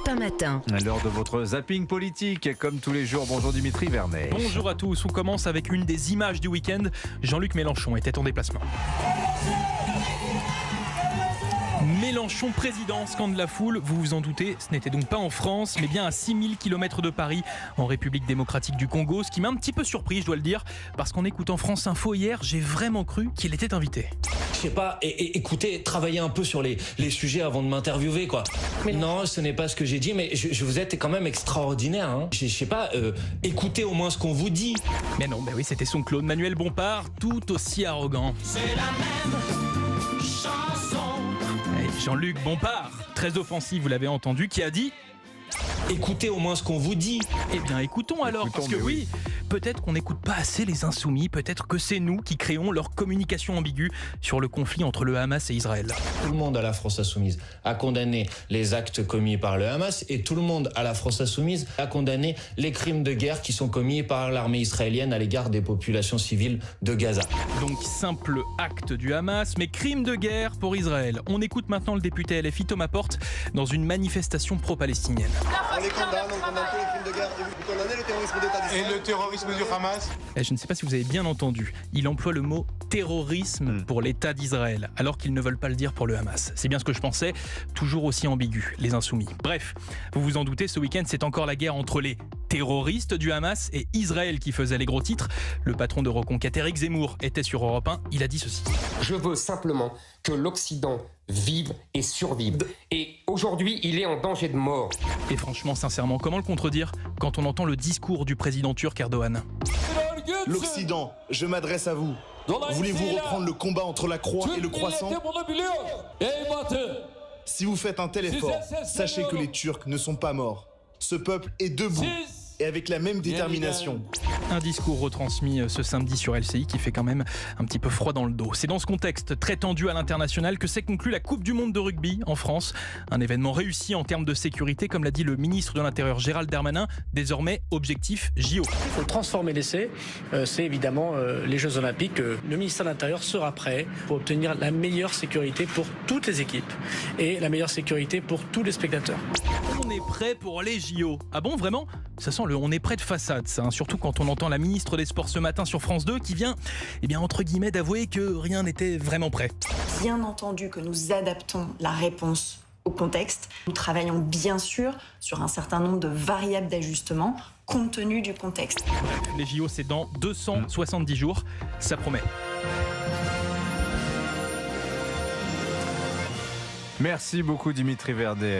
Europe 1 matin. L'heure de votre zapping politique, comme tous les jours. Bonjour Dimitri Vernet. Bonjour à tous, on commence avec une des images du week-end. Jean-Luc Mélenchon était en déplacement. Mélenchon président, scande la foule, vous vous en doutez, ce n'était donc pas en France, mais bien à 6000 km de Paris, en République démocratique du Congo, ce qui m'a un petit peu surpris, je dois le dire, parce qu'en écoutant France Info hier, j'ai vraiment cru qu'il était invité. Je sais pas, écoutez, travaillez un peu sur les sujets avant de m'interviewer, quoi. Mais non, ce n'est pas ce que j'ai dit, mais je vous êtes quand même extraordinaire, hein. Je sais pas, écoutez au moins ce qu'on vous dit. Mais non, oui, c'était son Claude Manuel Bompard, tout aussi arrogant. C'est la même chanson. Et Jean-Luc Bompard, très offensif, vous l'avez entendu, qui a dit... Écoutez au moins ce qu'on vous dit. Eh bien, écoutons alors, parce que oui, peut-être qu'on n'écoute pas assez les insoumis, peut-être que c'est nous qui créons leur communication ambiguë sur le conflit entre le Hamas et Israël. Tout le monde à la France Insoumise a condamné les actes commis par le Hamas et tout le monde à la France Insoumise a condamné les crimes de guerre qui sont commis par l'armée israélienne à l'égard des populations civiles de Gaza. Donc, simple acte du Hamas, mais crime de guerre pour Israël. On écoute maintenant le député LFI Thomas Porte dans une manifestation pro-palestinienne. On les condamne, on condamne tous les crimes de guerre. Vous condamnez le terrorisme d'État d'Israël. Et le terrorisme du Hamas. Je ne sais pas si vous avez bien entendu, il emploie le mot terrorisme pour l'État d'Israël, alors qu'ils ne veulent pas le dire pour le Hamas. C'est bien ce que je pensais, toujours aussi ambigu, les insoumis. Bref, vous vous en doutez, ce week-end, c'est encore la guerre entre les terroristes du Hamas et Israël qui faisait les gros titres. Le patron de Reconquête, Éric Zemmour, était sur Europe 1, il a dit ceci. Je veux simplement que l'Occident vive et survive. Et aujourd'hui, il est en danger de mort. Et franchement, sincèrement, comment le contredire quand on entend le discours du président turc Erdogan ? L'Occident, je m'adresse à vous. Voulez-vous reprendre le combat entre la croix et le croissant? Si vous faites un tel effort, sachez que les Turcs ne sont pas morts. Ce peuple est debout et avec la même détermination. Un discours retransmis ce samedi sur LCI qui fait quand même un petit peu froid dans le dos. C'est dans ce contexte très tendu à l'international que s'est conclue la Coupe du Monde de rugby en France. Un événement réussi en termes de sécurité, comme l'a dit le ministre de l'Intérieur Gérald Darmanin. Désormais, objectif JO. Il faut transformer l'essai. C'est évidemment les Jeux Olympiques. Le ministère de l'Intérieur sera prêt pour obtenir la meilleure sécurité pour toutes les équipes et la meilleure sécurité pour tous les spectateurs. On est prêt pour les JO. Ah bon, vraiment ? Ça sent le on est prêt de façade, ça. Hein. Surtout quand on entend la ministre des Sports ce matin sur France 2 qui vient, entre guillemets, d'avouer que rien n'était vraiment prêt. Bien entendu que nous adaptons la réponse au contexte. Nous travaillons bien sûr sur un certain nombre de variables d'ajustement compte tenu du contexte. Bref, les JO, c'est dans 270 jours. Ça promet. Merci beaucoup Dimitri Vernet.